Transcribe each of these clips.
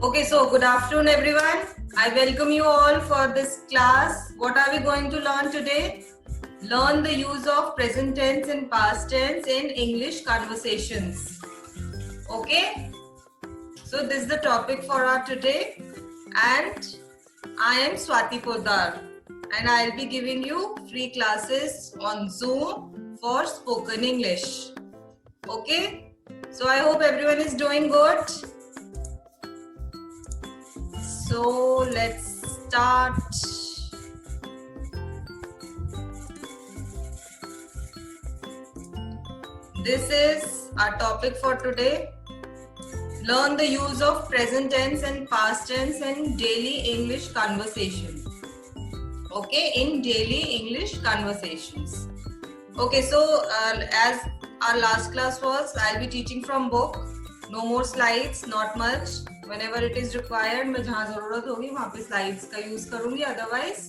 Okay, so good afternoon everyone. I welcome you all for this class. What are we going to learn today? Learn the use of present tense and past tense in English conversations. Okay? So this is the topic for our today, and I am Swati Poddar, and I'll be giving you free classes on Zoom for spoken English. Okay? So I hope everyone is doing good. So let's start. This is our topic for today. Learn the use of present tense and past tense in daily English conversation. Okay, in daily English conversations. Okay, so as our last class was, I'll be teaching from book. No more slides, not much. Whenever it is required, मैं जहाँ जरूरत होगी वहाँ पे slides का use करूँगी. Otherwise,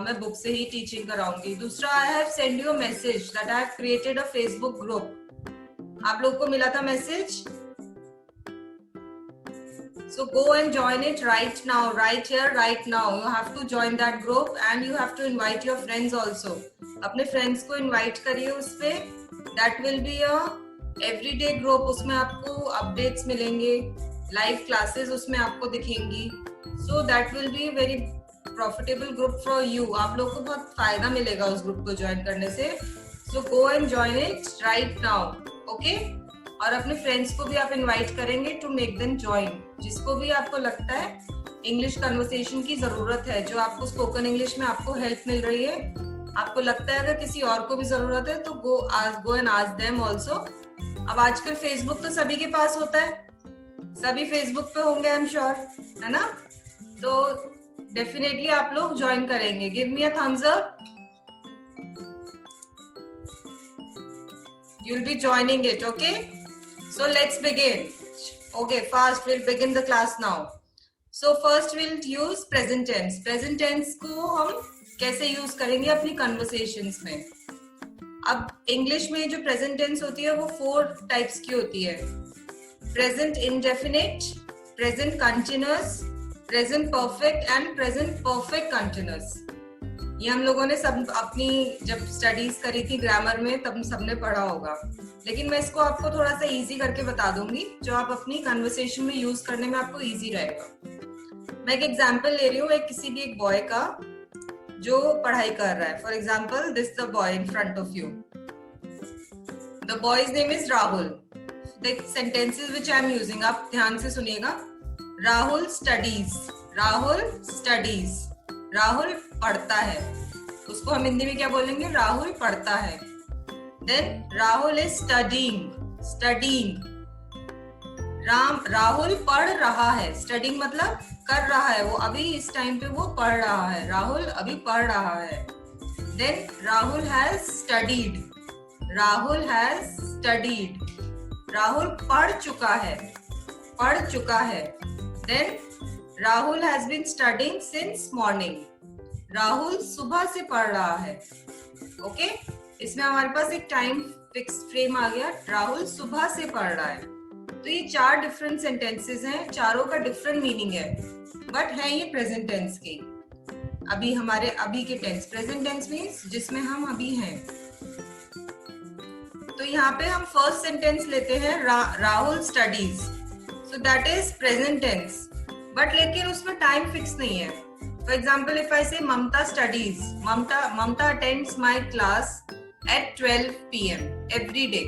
मैं book से ही teaching कराऊँगी. दूसरा, I have sent you a message that I have created a Facebook group. आप लोग को मिला था message? So go and join it right now, right here, right now. You have to join that group and you have to invite your friends also. अपने friends को invite करिए उस पे. That will be a everyday group. उसमें आपको updates मिलेंगे, live classes उसमें आपको दिखेंगी. So that will be very profitable group for you. आप लोग को बहुत फायदा मिलेगा उस group को join करने से. So go and join it right now. Okay? और अपने फ्रेंड्स को भी आप इनवाइट करेंगे टू मेक देम ज्वाइन. जिसको भी आपको लगता है इंग्लिश कन्वर्सेशन की जरूरत है, जो आपको स्पोकन इंग्लिश में आपको हेल्प मिल रही है, आपको लगता है अगर किसी और को भी जरूरत है तो go and ask them also. अब आजकल फेसबुक तो सभी के पास होता है, सभी फेसबुक पे होंगे, आई एम श्योर, है ना? तो डेफिनेटली आप लोग ज्वाइन करेंगे. Give me a thumbs up. You'll be joining it, okay? So let's begin. Okay, fast, we'll begin the class now. So first we'll use present tense. Present tense को हम कैसे use करेंगे अपनी conversations में? अब English में जो present tense होती है वो 4 types की होती है. Present indefinite, present continuous, present perfect and present perfect continuous. ये हम लोगों ने सब अपनी जब स्टडीज करी थी ग्रामर में तब सबने पढ़ा होगा, लेकिन मैं इसको आपको थोड़ा सा इजी करके बता दूंगी जो आप अपनी कन्वर्सेशन में यूज करने में आपको इजी रहेगा. मैं एक एग्जांपल ले रही हूँ किसी भी एक बॉय का जो पढ़ाई कर रहा है. For example, this the boy in front of you. The boys name is Rahul. The sentences which I am using, आप ध्यान से सुनिएगा. राहुल स्टडीज, राहुल स्टडीज, राहुल पढ़ता है. उसको हम हिंदी में क्या बोलेंगे? राहुल पढ़ता है. Then Rahul is studying, studying. Rahul पढ़ रहा है. स्टडीइंग मतलब कर रहा है, वो अभी इस टाइम पे वो पढ़ रहा है. राहुल अभी पढ़ रहा है. Then Rahul has studied, Rahul has studied. Rahul पढ़ चुका है, पढ़ चुका है. Then Rahul has been studying since morning. Rahul सुबह से पढ़ रहा है. ओके, इसमें हमारे पास एक टाइम फिक्स फ्रेम आ गया. राहुल सुबह से पढ़ रहा है. तो ये 4 डिफरेंट सेंटेंसेस हैं, चारों का डिफरेंट मीनिंग है, बट है ये प्रेजेंट टेंस के. अभी हमारे अभी के टेंस. प्रेजेंट टेंस मीन्स जिसमें हम अभी हैं. तो यहाँ पे हम फर्स्ट सेंटेंस लेते हैं, Rahul studies. So that is present tense, but लेकिन उसमें टाइम फिक्स नहीं है. For example, if I say Mamta studies, Mamta attends my class at 12 p.m. every day.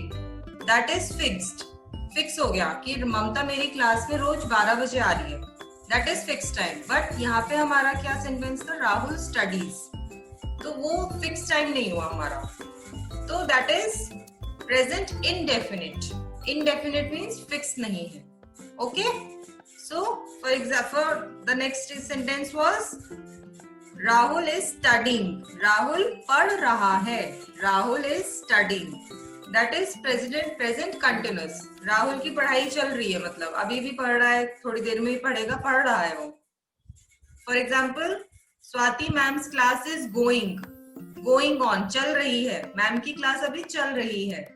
That is fixed. Fix हो गया कि ममता मेरी क्लास में रोज 12 बजे आ रही है. That is fixed time. But यहाँ पे हमारा क्या सेंटेंस था? राहुल स्टडीज. तो वो फिक्स टाइम नहीं हुआ हमारा. तो that is present indefinite. Indefinite means fixed नहीं है. Okay? So, for example, the next sentence was Rahul is studying. Rahul पढ़ रहा है. Rahul is studying. That is present continuous. Rahul की पढ़ाई चल रही है, मतलब अभी भी पढ़ रहा है, थोड़ी देर में ही पढ़ेगा, पढ़ रहा है वो. For example, Swati ma'am's class is going on. चल रही है. मैम की क्लास अभी चल रही है.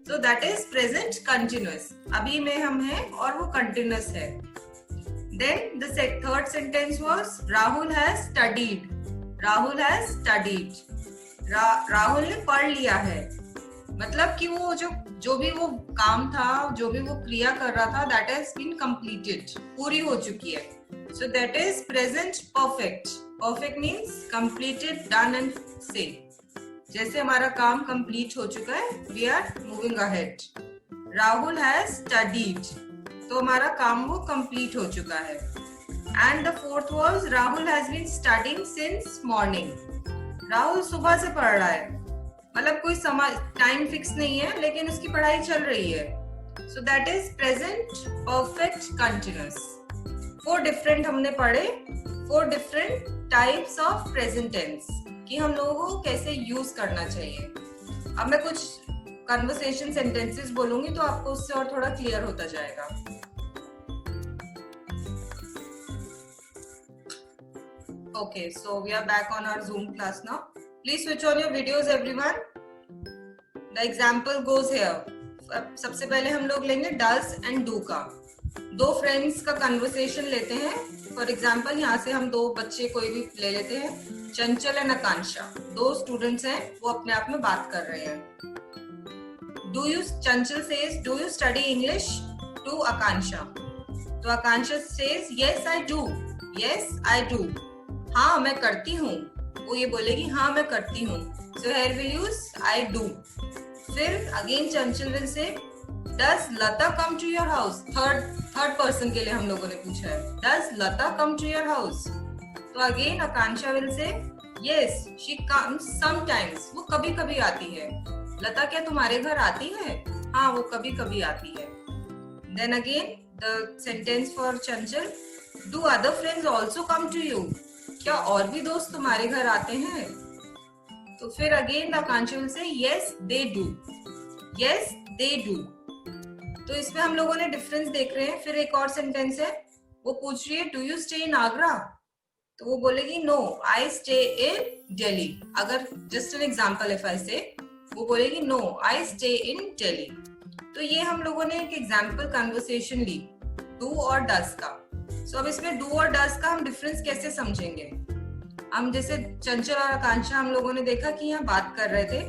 So that is present continuous. अभी में हम हैं और वो continuous है. Then the third sentence was Rahul has studied. Rahul has studied. Rahul ने पढ़ लिया है, मतलब कि वो जो भी वो काम था, जो भी वो क्रिया कर रहा था, that has been completed, पूरी हो चुकी है. So that is present perfect. Perfect means completed, done and say. जैसे हमारा काम complete हो चुका है, we are moving ahead. Rahul has studied. तो हमारा काम वो complete हो चुका है. And the fourth was Rahul has been studying since morning. Rahul सुबह से पढ़ रहा है, मतलब कोई समय टाइम फिक्स नहीं है, लेकिन उसकी पढ़ाई चल रही है. So that is present perfect continuous. 4 different हमने पढ़े, 4 different types of present tense कि हम लोगों को कैसे यूज करना चाहिए. अब मैं कुछ कन्वर्सेशन सेंटेंसेस बोलूंगी तो आपको उससे और थोड़ा क्लियर होता जाएगा. Okay, so we are back on our Zoom class now. Please switch on your videos, everyone. The example goes here. सबसे पहले हम लोग लेंगे does and do का. 2 फ्रेंड्स का कन्वर्सेशन लेते हैं. फॉर एग्जाम्पल यहाँ से हम 2 बच्चे कोई भी ले लेते हैं, चंचल एंड आकांक्षा. 2 स्टूडेंट्स हैं, वो अपने आप में बात कर रहे हैं. चंचल says, do you study English? To आकांक्षा. तो आकांक्षा says, yes I do. Yes I do. हाँ मैं करती हूँ. वो ये बोलेगी हाँ मैं करती हूँ. So here we'll use I do. फिर again Chanchal will say, does Lata come to your house? Third person के लिए हम लोगों ने पूछा है. Does Lata come to your house? तो again Akanksha will say, yes she comes sometimes. वो कभी कभी आती है. लता क्या तुम्हारे घर आती है? हाँ वो कभी कभी आती है. Then again the sentence for Chanchal, do other friends also come to you? क्या और भी दोस्त तुम्हारे घर आते हैं? तो फिर again Akanksha will say yes they do. Yes they do. तो इसमें हम लोगों ने डिफरेंस देख रहे हैं. फिर एक और सेंटेंस है, वो पूछ रही है do you stay in Agra? तो वो बोलेगी no I stay in Delhi. अगर just an example if I say, वो बोलेगी no I stay in Delhi. तो ये हम लोगों ने एक एग्जांपल कन्वर्सेशन ली डू और डज का. सो अब इसमें डू और डज का हम डिफरेंस कैसे समझेंगे? हम जैसे चंचल और आकांक्षा हम लोगों ने देखा कि यहाँ बात कर रहे थे,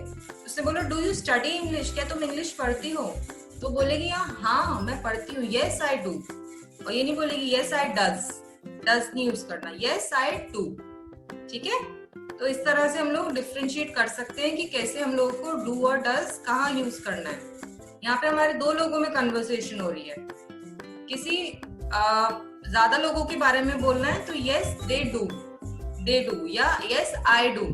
उसने बोला डू यू स्टडी इंग्लिश? क्या तुम इंग्लिश पढ़ती हो? तो बोलेगी हाँ मैं पढ़ती हूँ. Yes I do. और ये नहीं बोलेगी यस आई डज. डज नहीं यूज करना, यस आई डू. ठीक है. तो इस तरह से हम लोग डिफरेंशिएट कर सकते हैं कि कैसे हम लोगों को डू और डज कहाँ यूज करना है. यहाँ पे हमारे 2 लोगों में कन्वर्सेशन हो रही है. किसी ज्यादा लोगों के बारे में बोलना है तो यस दे डू या यस आई डू.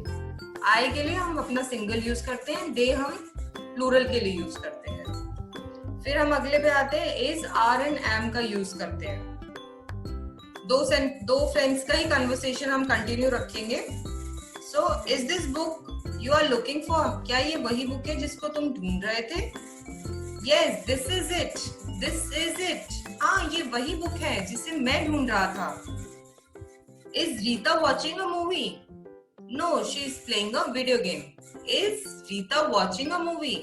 आई के लिए हम अपना सिंगल यूज करते हैं, दे हम प्लूरल के लिए यूज करते हैं. फिर हम अगले पे आते हैं, इज आर एंड एम का यूज करते हैं. 2 फ्रेंड्स का ही कन्वर्सेशन हम कंटिन्यू रखेंगे. So is this book you are looking for? क्या ये वही बुक है जिसको तुम ढूंढ रहे थे? Yes this is it. This is it. हाँ ये वही बुक है जिसे मैं ढूंढ रहा था. Is Rita watching a movie? No she is playing a video game. Is Rita watching a movie?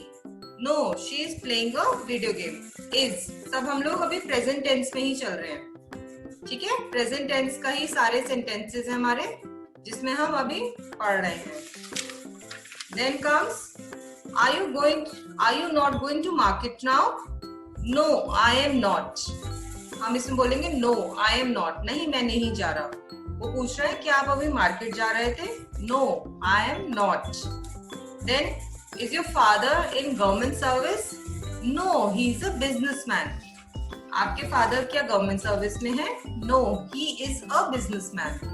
No she is playing a video game. Is सब हम लोग अभी प्रेजेंट टेंस में ही चल रहे हैं. ठीक है. प्रेजेंट टेंस का ही सारे सेंटेंसेस हैं हमारे जिसमें हम अभी पढ़ रहे हैं. Then comes are you not going to market now? No I am not. हम इसमें बोलेंगे no I am not. नहीं मैं नहीं जा रहा. वो पूछ रहा है क्या आप अभी मार्केट जा रहे थे? No I am not. Then is your father in government service? No he is a businessman. आपके फादर क्या गवर्नमेंट सर्विस में है? No he is a businessman.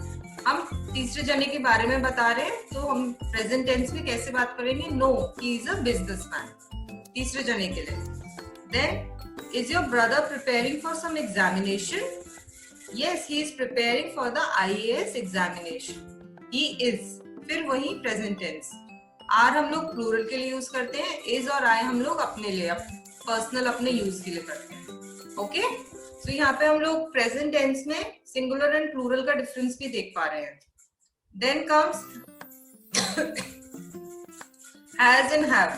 हम तीसरे जने के बारे में बता रहे हैं तो हम प्रेजेंट टेंस में कैसे बात करेंगे? No he is a businessman. तीसरे जने के लिए. Then is your brother preparing for some examination? Yes he is preparing for the IAS examination. He is. फिर वही प्रेजेंट टेंस. आर हम लोग प्लूरल के लिए यूज करते हैं, इज और आई हम लोग अपने लिए पर्सनल अपने यूज के लिए करते हैं. ओके. तो यहाँ पे हम लोग प्रेजेंट टेंस में सिंगुलर एंड प्लूरल का डिफरेंस भी देख पा रहे हैं. Then comes has and have.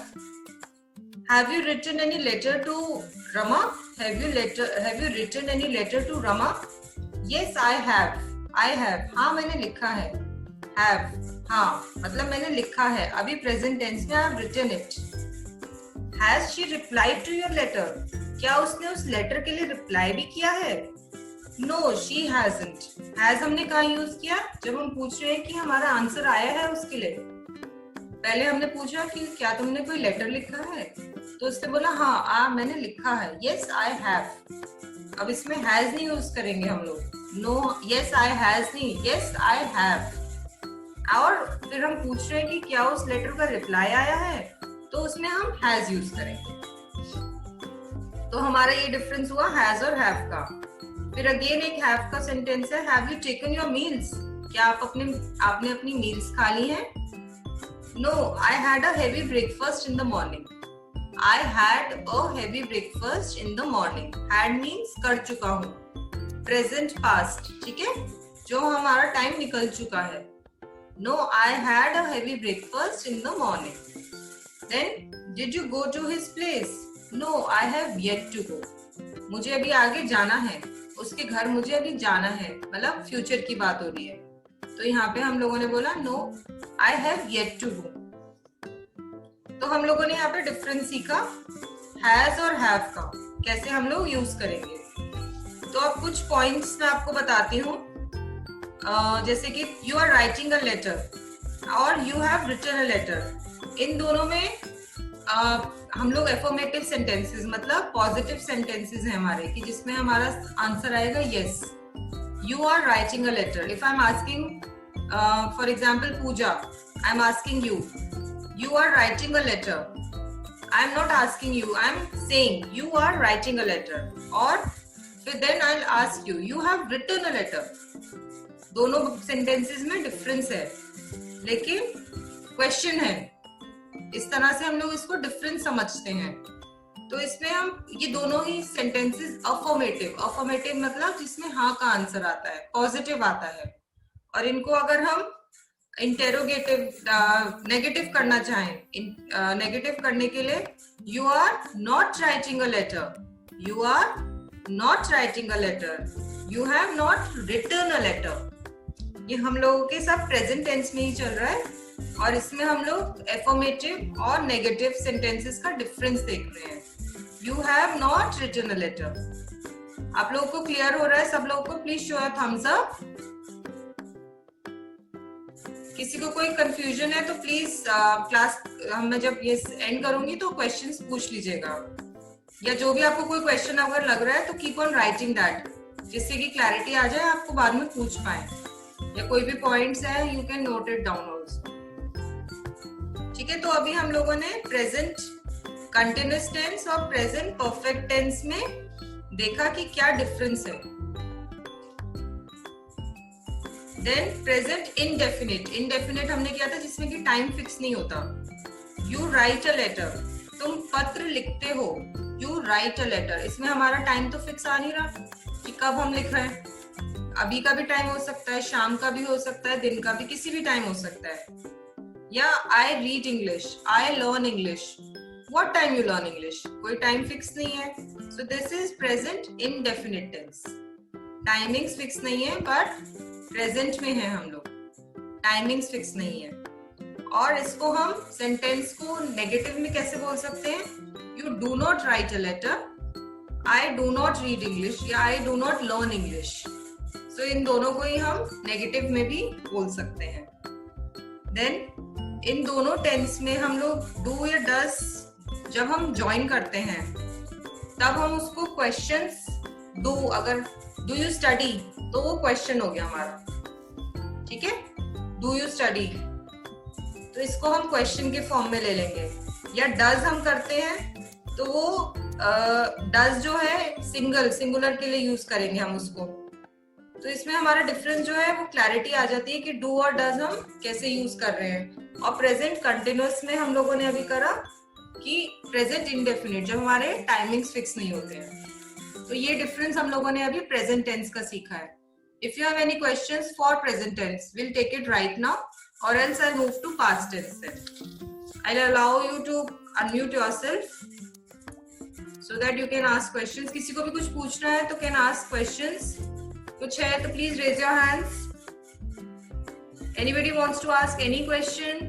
Have you written any letter to Rama? Have you written any letter to Rama? Yes, I have. I have. हाँ मैंने लिखा है. Have. हाँ मतलब मैंने लिखा है. अभी प्रेजेंट टेंस में I have written it. Has she replied to your letter? क्या उसने उस लेटर के लिए रिप्लाई भी किया है? No, she hasn't. Has हमने कहाँ यूज किया? जब हम पूछ रहे हैं कि हमारा आंसर आया है उसके लिए. पहले हमने पूछा कि क्या तुमने कोई लेटर लिखा है, तो उसने बोला हाँ मैंने लिखा है. Yes, I have. अब इसमें has नहीं यूज करेंगे हम लोग. No, yes, I has नहीं. Yes, I have. और फिर हम पूछ रहे हैं कि क्या उस लेटर का रिप्लाई आया है, तो उसमें हम has यूज करेंगे. तो हमारा ये डिफरेंस हुआ has और have का. फिर अगेन एक have का सेंटेंस है, have you taken your meals? क्या आपने अपनी मील्स खा ली हैं? No, I had a heavy breakfast in the morning. I had a heavy breakfast in the morning. Had means कर चुका हूँ. Present past, ठीक है? जो हमारा टाइम निकल चुका है. No, I had a heavy breakfast in the morning. Then, did you go to his place? No, I have yet to go. मुझे अभी आगे जाना है. उसके घर मुझे अभी जाना है. मतलब फ्यूचर की बात हो रही है. तो यहाँ पे हम लोगों ने बोला no, I have yet to go. तो हम लोगों ने यहाँ पे डिफरेंस सीखा has और have का कैसे हम लोग यूज करेंगे. तो अब कुछ पॉइंट्स मैं आपको बताती हूँ. जैसे कि you are writing a letter और you have written a letter. इन दोनों में हम लोग एफर्मेटिव सेंटेंसेस मतलब पॉजिटिव सेंटेंसेस हैं हमारे कि जिसमें हमारा आंसर आएगा yes. You are writing a letter. If I'm asking, for example, Pooja, I'm asking you. You are writing a letter. I'm not asking you. I'm saying you are writing a letter. Or then I'll ask you. You have written a letter. दोनों sentences में difference है, लेकिन question है. इस तरह से हम लोग इसको difference समझते हैं. तो इसमें हम ये दोनों ही सेंटेंसेस अफर्मेटिव मतलब जिसमें हाँ का आंसर आता है, पॉजिटिव आता है. और इनको अगर हम इंटेरोगेटिव नेगेटिव करना चाहें, नेगेटिव करने के लिए you are not writing a letter, you are not writing a letter, you have not written a letter. ये हम लोगों के सब प्रेजेंट टेंस में ही चल रहा है और इसमें हम लोग एफर्मेटिव और नेगेटिव सेंटेंसेस का डिफरेंस देख रहे हैं. You have not written a letter. आप लोगों को क्लियर हो रहा है सब लोगों को? Please show a thumbs up. किसी को कोई कंफ्यूजन है तो प्लीज क्लास मैं जब ये एंड करूंगी तो क्वेश्चंस पूछ लीजिएगा, या जो भी आपको कोई क्वेश्चन अगर लग रहा है तो कीप ऑन राइटिंग दैट, जिससे कि क्लैरिटी आ जाए, आपको बाद में पूछ पाए. या कोई भी पॉइंट्स है you can note it down also. ठीक है, तो अभी हम लोगों ने प्रेजेंट कंटिन्यूअस टेंस और प्रेजेंट परफेक्ट टेंस में देखा कि क्या डिफरेंस है. देन प्रेजेंट इंडेफिनिट हमने किया था जिसमें कि टाइम फिक्स नहीं होता. यू राइट अ लेटर, तुम पत्र लिखते हो. यू राइट अ लेटर, इसमें हमारा टाइम तो फिक्स आ नहीं रहा कि कब हम लिख रहे हैं. अभी का भी टाइम हो सकता है, शाम का भी हो सकता है, दिन का भी, किसी भी टाइम हो सकता है. या I read English, I learn English. What time you learn English? कोई टाइम फिक्स नहीं है. So this is present indefinite tense. Timings fix नहीं है बट प्रेजेंट में है हम लोग. टाइमिंग्स फिक्स नहीं है. और इसको हम सेंटेंस को नेगेटिव में कैसे बोल सकते हैं? You do not write a letter. I do not read English या I do not learn English. So इन दोनों को ही हम नेगेटिव में भी बोल सकते हैं. Then इन दोनों टेंस में हम लोग do या does जब हम ज्वाइन करते हैं तब हम उसको क्वेश्चंस डू, अगर डू यू स्टडी तो वो क्वेश्चन हो गया हमारा. ठीक है, डू यू स्टडी, तो इसको हम क्वेश्चन के फॉर्म में ले लेंगे. या डज हम करते हैं तो वो डज जो है सिंगुलर के लिए यूज करेंगे हम उसको. तो इसमें हमारा डिफरेंस जो है वो क्लैरिटी आ जाती है कि डू और डज हम कैसे यूज कर रहे हैं. और प्रेजेंट कंटिन्यूअस में हम लोगों ने अभी करा कि प्रेजेंट इंडेफिनिट जब हमारे टाइमिंग्स फिक्स नहीं होते हैं. तो ये डिफरेंस हम लोगों ने अभी प्रेजेंट टेंस का सीखा है. If you have any questions for present tense will take it right now or else I move to past tense. I will allow you to unmute yourself so that you can ask questions. किसी को भी कुछ पूछना है तो can ask questions. कुछ है तो please raise your hands. Anybody wants to ask any question?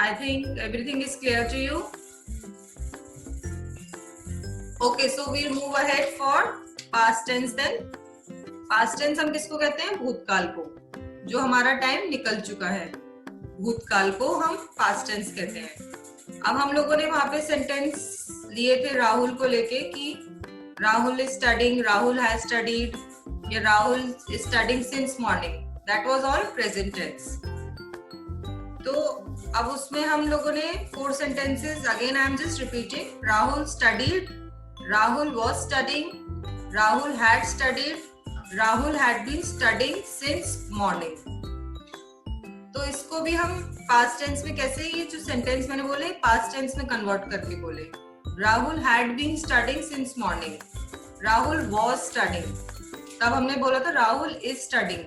I think everything is clear to you. Okay, so we'll move ahead for past tense then. Past tense हम किसको कहते हैं? भूतकाल को, जो हमारा टाइम निकल चुका है. भूतकाल को हम past tense कहते हैं. अब हम लोगों ने वहां पे सेंटेंस लिए थे राहुल को लेके कि Rahul is studying, Rahul has studied, या Rahul is studying since morning. That was all present tense. तो अब उसमें हम लोगों ने 4 sentences, again I am just repeating. Rahul studied, Rahul was studying, Rahul had studied, Rahul had been studying since morning. तो इसको भी हम पास्ट टेंस में कैसे, ये जो सेंटेंस मैंने बोले पास्ट टेंस में कन्वर्ट करके बोले. Rahul had been studying since morning, Rahul was studying. तब हमने बोला था राहुल इज स्टडिंग.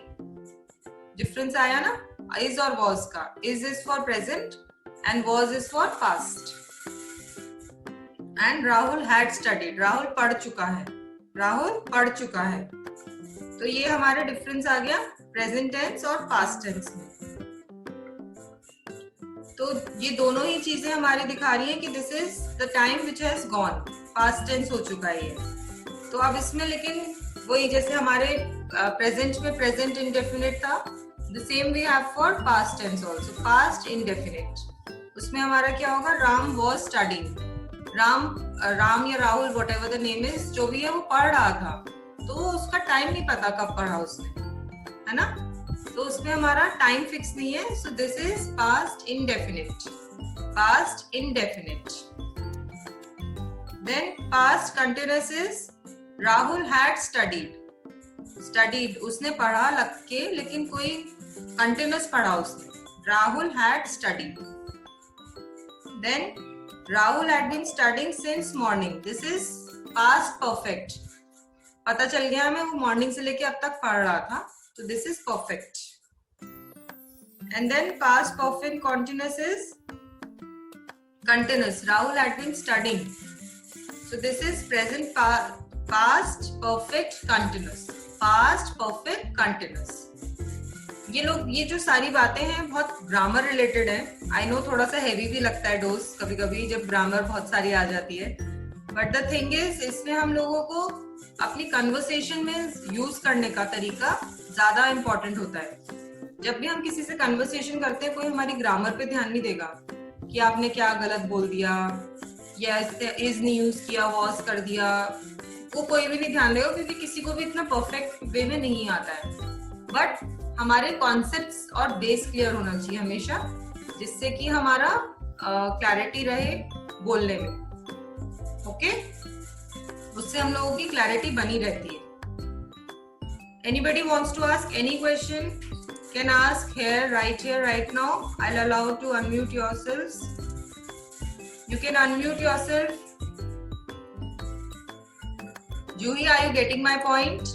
डिफरेंस आया ना इज और वाज का. Is for present and was is for past. And Rahul had studied, Rahul पढ़ चुका है, राहुल पढ़ चुका है. तो ये हमारे डिफरेंस आ गया प्रेजेंट टेंस और पास्ट टेंस में. तो ये दोनों ही चीजें हमारी दिखा रही है कि this is the time which has gone. Past tense हो चुका है ये. तो अब इसमें लेकिन वही जैसे हमारे प्रेजेंट में प्रेजेंट इंडेफिनिट था, the same we have for past tense also, past indefinite. उसमें हमारा क्या होगा? Ram was studying. राम या Rahul whatever the name is, जो भी है वो पढ़ रहा था. तो उसका टाइम नहीं पता कब पढ़ा उसने, है ना. तो उसमें हमारा टाइम फिक्स नहीं है. So this is past indefinite. Past indefinite. Then past continuous is Rahul had studied. Studied उसने पढ़ा लग के, लेकिन कोई कंटिन्यूअस पढ़ा उसने. Rahul had studied. Then Rahul had been studying since morning. This is past perfect. पता चल गया हमें वो मॉर्निंग से लेके अब तक पढ़ रहा था. तो this is perfect. And then past perfect continuous is continuous. Rahul had been studying. So this is present past perfect continuous. Past perfect continuous. ये जो सारी बातें हैं बहुत ग्रामर रिलेटेड है. आई नो थोड़ा सा हैवी भी लगता है डोज कभी कभी जब ग्रामर बहुत सारी आ जाती है. बट द थिंग इज इसमें हम लोगों को अपनी कन्वर्सेशन में यूज करने का तरीका ज्यादा इम्पोर्टेंट होता है. जब भी हम किसी से कन्वर्सेशन करते हैं, कोई हमारी ग्रामर पे ध्यान नहीं देगा कि आपने क्या गलत बोल दिया या इज नहीं यूज किया, वॉज कर दिया. वो कोई भी नहीं ध्यान देगा क्योंकि किसी को भी इतना परफेक्ट वे में नहीं आता है. बट हमारे कॉन्सेप्ट्स और बेस क्लियर होना चाहिए हमेशा, जिससे कि हमारा क्लैरिटी रहे बोलने में. ओके, उससे हम लोगों की क्लैरिटी बनी रहती है. Anybody wants to ask any question can ask here, right now. I'll allow to unmute yourselves. You can unmute yourself. Juhi, are you getting my point?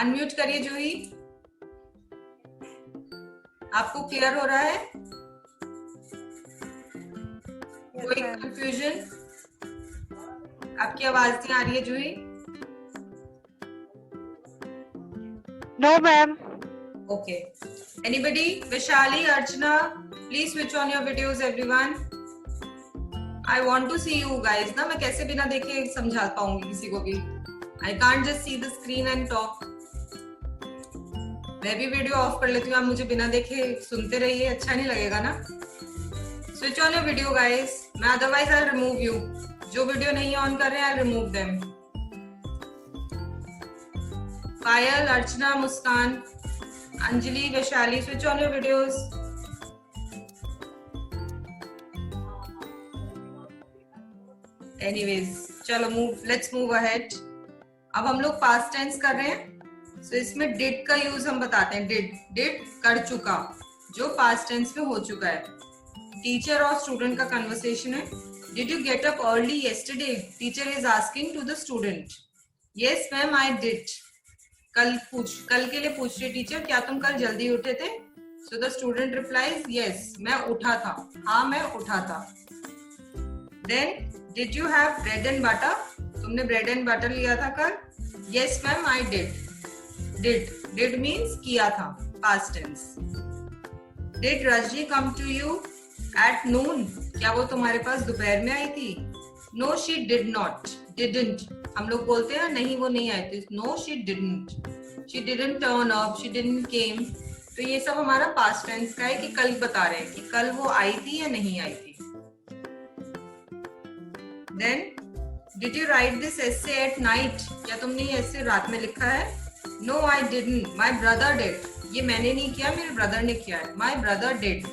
Unmute करिए जूही. आपको क्लियर हो रहा है? कोई कंफ्यूजन? आपकी आवाज नहीं आ रही है जूही? No, ma'am. Okay. Anybody? Vishali, Archana, please switch on your videos, everyone. I want to see you guys. ना मैं कैसे बिना देखे समझा पाऊंगी किसी को भी? I can't just see the screen and talk. मैं भी वीडियो ऑफ कर लेती हूँ, आप मुझे बिना देखे सुनते रहिए, अच्छा नहीं लगेगा ना. Switch on your video, guys. मैं otherwise I'll remove you. जो वीडियो नहीं ऑन कर रहे हैं, I'll remove them. Payal, Archana, Muskan, Anjali, Vaishali, switch on your videos. Anyways, चलो let's move ahead. अब हम लोग past tense कर रहे हैं. So इसमें did का यूज हम बताते हैं. did कर चुका, जो past tense में हो चुका है. टीचर और स्टूडेंट का कन्वर्सेशन है. Did you get up early yesterday? Teacher is asking to the student. Yes, ma'am, I did. कल के लिए पूछ रही टीचर, क्या तुम कल जल्दी उठे थे? So the student replies, yes, मैं उठा था. हाँ, मैं उठा था. Then Did you have bread and butter? तुमने bread and butter लिया था कल? Yes ma'am, I did. Did means किया था, past tense. Did Rajni come to you at noon? क्या वो तुम्हारे पास दोपहर में आई थी? No, she did not. Didn't. हम लोग बोलते हैं नहीं वो नहीं आई थी. No, she didn't. She didn't turn up. She didn't came. तो ये सब हमारा past tense का है कि कल बता रहे हैं कि कल वो आई थी या नहीं आई थी. Then, did you write this essay at night? क्या तुमने ये essay रात में लिखा है? No, I didn't. My brother did. ये मैंने नहीं किया, मेरे ब्रदर ने किया है. My brother did.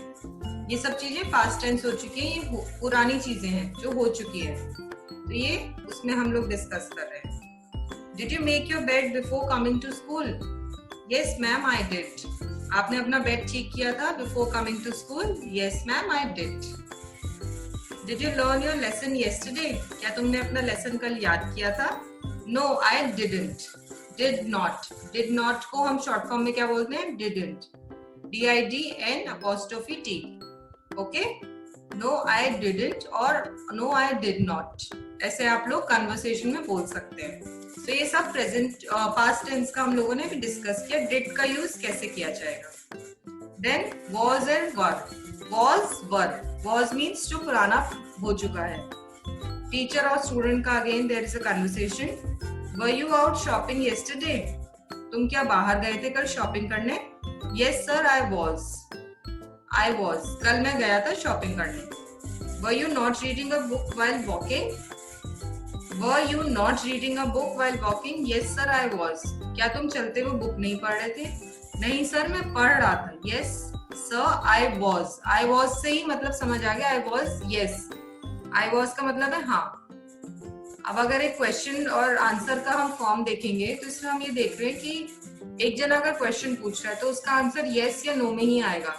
ये सब चीजें पास्ट टेंस हो चुकी हैं, ये पुरानी चीजें हैं जो हो चुकी है. तो ये उसमें हम लोग डिस्कस कर रहे हैं. Did you make your bed before coming to school? Yes, ma'am, I did. आपने अपना बेड ठीक किया था before coming to school? Yes, ma'am, I did. Did you learn your lesson yesterday? क्या तुमने अपना लेसन कल याद किया था? No, I didn't. Did not. Did not को हम शॉर्ट फॉर्म में क्या बोलते हैं? Didn't. DIDN''T. Okay? No, I didn't और no, I did not. ऐसे आप लोग कन्वर्सेशन में बोल सकते हैं. तो ये सब प्रेजेंट पास्ट टेंस का हम लोगों ने भी डिस्कस किया. डिड का यूज कैसे किया जाएगा. Then was and were. Was means जो पुराना हो चुका है. टीचर और स्टूडेंट का again there is a conversation. Were you out shopping yesterday? तुम क्या बाहर गए थे कल शॉपिंग करने? Yes sir, I was. कल मैं गया था शॉपिंग करने. Were you not reading a book while walking? Yes sir, I was. क्या तुम चलते हुए बुक नहीं पढ़ रहे थे? नहीं सर, मैं पढ़ रहा था. Yes sir, I was से ही मतलब समझ आ गया. I was, yes. I was का मतलब है हाँ. अब अगर एक क्वेश्चन और आंसर का हम फॉर्म देखेंगे तो इसमें हम ये देख रहे हैं कि एक जना अगर क्वेश्चन पूछ रहा है तो उसका आंसर यस या नो में ही आएगा.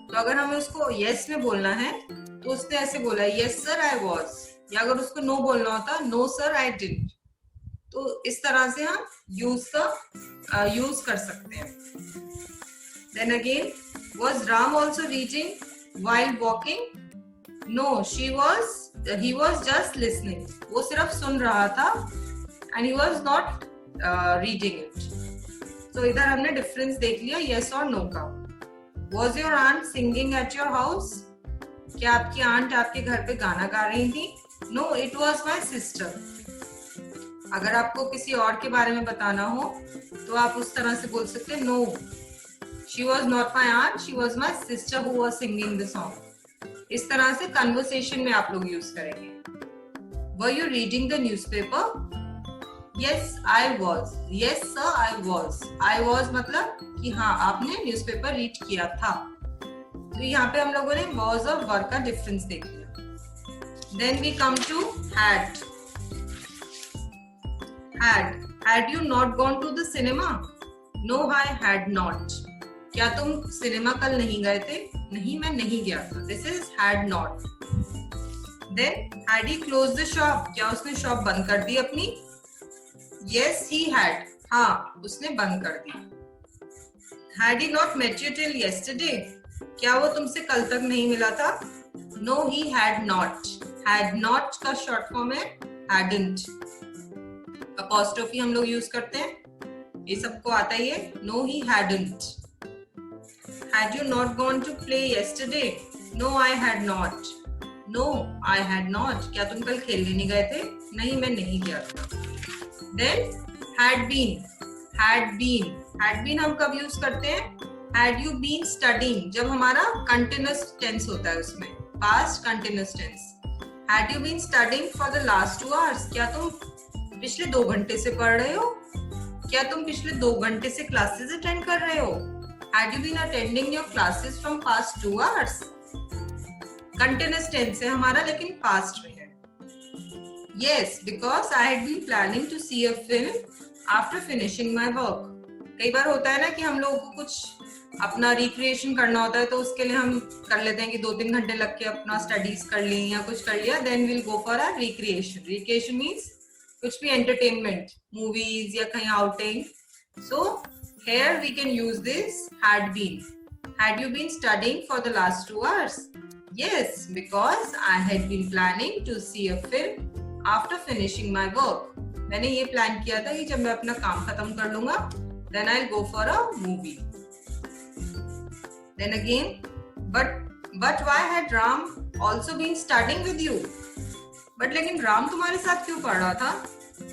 तो अगर हमें उसको यस में बोलना है तो उसने ऐसे बोला है यस सर आई वॉज. या अगर उसको नो बोलना होता नो सर आई डिडंट. तो इस तरह से हम यूज कर सकते हैं. Then again, was Ram also reading while walking? No, he was just listening. वो सिर्फ सुन रहा था and he was not reading it. So इधर हमने डिफरेंस देख लिया yes और no का. Was your aunt singing at your house? क्या आपकी आंट आपके घर पे गाना गा रही थी? No, it was my sister. अगर आपको किसी और के बारे में बताना हो तो आप उस तरह से बोल सकते हैं no, she was not my aunt, she was my sister who was singing the song. इस तरह से कन्वर्सेशन में आप लोग यूज करेंगे. Were you reading the newspaper? Yes, I was. Yes, sir, I was. I was मतलब कि हाँ आपने न्यूज़पेपर रीड किया था. तो यहाँ पे हम लोगों ने was और were का डिफरेंस देख लिया. Then we come to had. Had you not gone to the cinema? No, I had not. क्या तुम सिनेमा कल नहीं गए थे? नहीं, मैं नहीं गया था. This is had not. Then had he closed the shop? क्या उसने शॉप बंद कर दी अपनी? Yes, he had. हाँ, उसने बंद कर दी. Had he not met you till yesterday? क्या वो तुमसे कल तक नहीं मिला था? No, he had not. Had not का शॉर्ट फॉर्म है hadn't. अपॉस्ट्रोफी हम लोग यूज करते हैं. ये सबको आता ही है. No, he hadn't. Had you not gone to play yesterday? No, I had not. No, I had not. क्या तुम कल खेलने नहीं गए थे? नहीं, मैं नहीं गया था. Then had been. Had been हम कब यूज करते हैं? Had you been studying? जब हमारा continuous tense होता है उसमें. Past continuous tense. Had you been studying for the last 2 hours? क्या तुम पिछले 2 घंटे से पढ़ रहे हो? क्या तुम पिछले 2 घंटे से क्लासेस अटेंड कर रहे हो? Had you been attending your classes from past 2 hours? Continuous tense है हमारा लेकिन past में है. Yes, because I had been planning to see a film after finishing my work. कई बार होता है ना कि हम लोगों को कुछ अपना रिक्रिएशन करना होता है तो उसके लिए हम कर लेते हैं कि 2-3 घंटे लग के अपना स्टडीज कर ली या कुछ कर लिया. Then we'll go for a recreation. Recreation means कुछ भी entertainment, movies या कहीं outing. So here we can use this had been. Had you been studying for the last 2 hours? Yes, because I had been planning to see a film after finishing my work. मैंने ये plan किया था कि जब मैं अपना काम खत्म कर लूंगा, then I'll go for a movie. Then again, but why had Ram also been studying with you? But लेकिन राम तुम्हारे साथ क्यों पढ़ रहा था?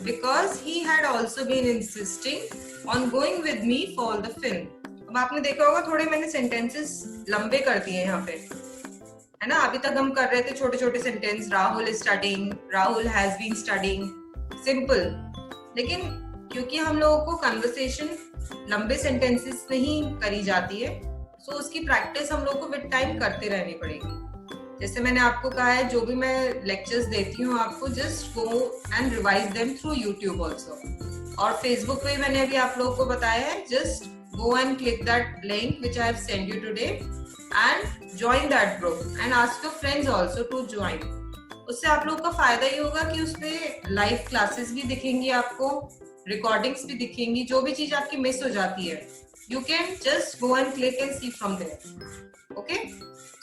Because he had also been insisting on going with me for the film. अब आपने देखा होगा थोड़े मैंने सेंटेंसेस लंबे कर दिए यहाँ पे, है ना? अभी तक हम कर रहे थे छोटे छोटे sentence, Rahul is studying, Rahul has been studying, simple. लेकिन क्योंकि हम लोगों को कन्वर्सेशन लंबे सेंटेंसेस में ही करी जाती है, सो उसकी प्रैक्टिस हम लोग को विद टाइम करते रहनी पड़ेगी. जैसे मैंने आपको कहा है, जो भी मैं लेक्चर्स देती हूँ आपको, just go and revise them through YouTube also. और फेसबुक पे मैंने अभी आप लोगों को बताया है, just go and click that link which I have sent you today and join that group and ask your friends also to join. उससे आप लोगों का फायदा ये होगा कि उसपे लाइव क्लासेस भी दिखेंगी आपको, रिकॉर्डिंग्स भी दिखेंगी. जो भी चीज आपकी मिस हो जाती है, you can just go and click and see from there. Okay?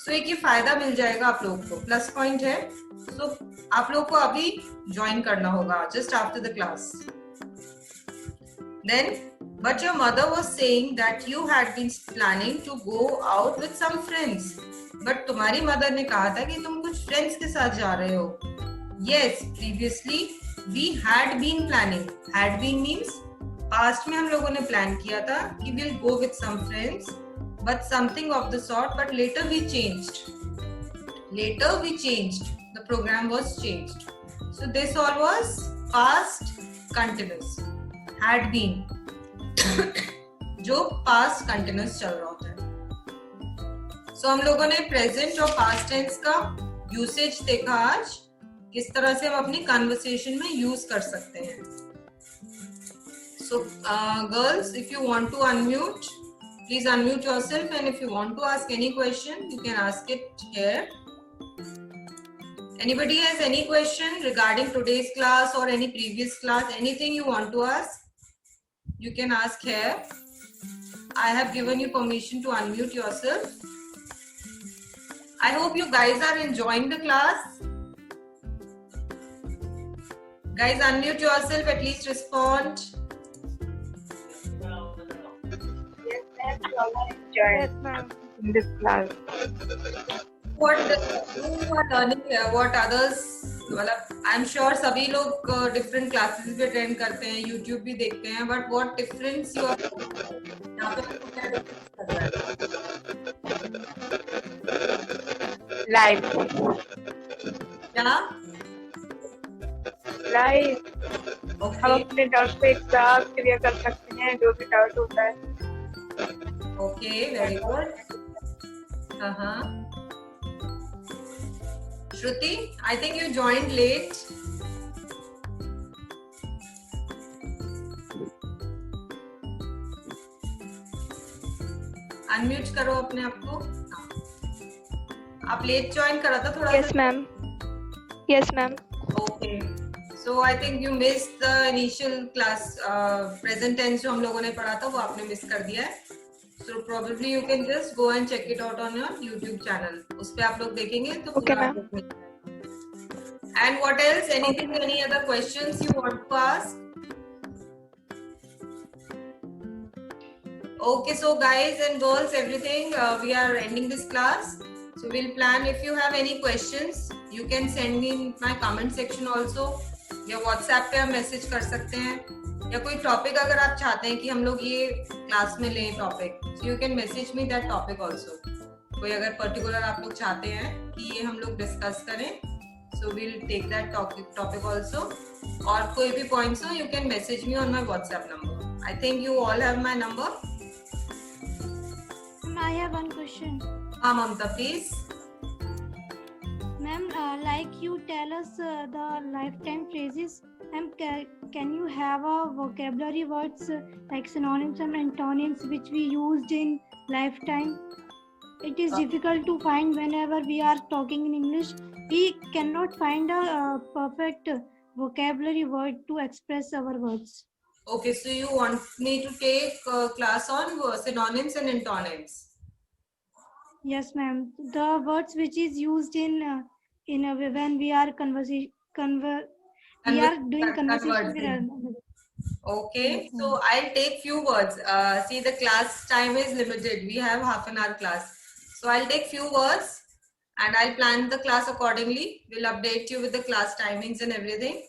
So एक ये फायदा मिल जाएगा आप लोगों को, प्लस पॉइंट है. So आप लोगों को अभी ज्वाइन करना होगा just after the class. Then, but your mother was saying that you had been planning to go out with some friends. But तुम्हारी मदर ने कहा था कि तुम कुछ फ्रेंड्स के साथ जा रहे हो. Yes, previously we had been planning. Had been means past में हम लोगों ने प्लान किया था कि we'll go with some friends, but something of the sort. But later we changed. Later we changed. The program was changed. So this all was past continuous. Had been जो past continuous चल रहा होता है. So हम लोगों ने present और past tense का usage देखा आज, किस तरह से हम अपनी conversation में use कर सकते हैं. So girls, if you want to unmute, please unmute yourself, and if you want to ask any question, you can ask it here. Anybody has any question regarding today's class or any previous class, anything you want to ask? You can ask here. I have given you permission to unmute yourself. I hope you guys are enjoying the class. Guys, unmute yourself, at least respond. Yes, ma'am. In this class. What you are learning here, what others, मतलब I'm sure सभी लोग different classes भी attend करते हैं, YouTube भी देखते हैं, but what difference you are यहाँ पे आपको क्या difference लग रहा है? Live. क्या? Live. Okay. हम अपने डाउट पे एग्जाम क्लियर कर सकते हैं, जो भी डाउट होता है. Okay, very good. Shruti, I think you joined late. Unmute करो अपने आप को. आप लेट ज्वाइन करा था थोड़ा. Yes, ma'am. Yes, ma'am. Okay. So I think you missed the initial class. Present tense जो हम लोगों ने पढ़ा था वो आपने मिस कर दिया है. So probably you can just go and check it out on your YouTube channel. उस पे आप लोग देखेंगे तो Okay, ma'am. And what else? Anything? Any other questions you want to ask? Okay, so guys and girls, everything, we are ending this class. So we'll plan. If you have any questions, you can send me in my comment section also. या WhatsApp पे आप message कर सकते हैं, या कोई topic अगर आप चाहते हैं कि हम लोग ये क्लास में लें topic, so you can message me that topic also. कोई अगर पर्टिकुलर आप लोग चाहते हैं कि ये हम लोग डिस्कस करें, so we'll take that topic also. और कोई भी points हो, you can message me on my WhatsApp number. I think you all have my number. I have one question. Mamta, please. Ma'am, like you tell us the lifetime phrases, and can you have a vocabulary words like synonyms and antonyms which we used in lifetime? It is difficult to find whenever we are talking in English. We cannot find a perfect vocabulary word to express our words. Okay, so you want me to take class on synonyms and antonyms. Yes, ma'am. The words which is used in when we are we are doing conversation with Conversing. another. Okay, Yes, so ma'am. I'll take few words. See, the class time is limited. We have half an hour class. So I'll take few words and I'll plan the class accordingly. We'll update you with the class timings and everything.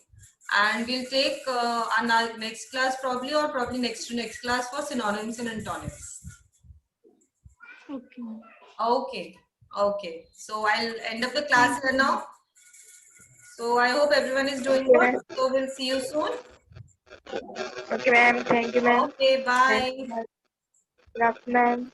And we'll take our next class probably, or probably next to next class, for synonyms and antonyms. Okay. Okay, okay. So I'll end up the class Thank here you. now. So I hope everyone is doing Okay, good. ma'am. So we'll see you soon. Okay, ma'am. Thank you, ma'am. Okay, Thank bye. you, ma'am. Good afternoon, ma'am.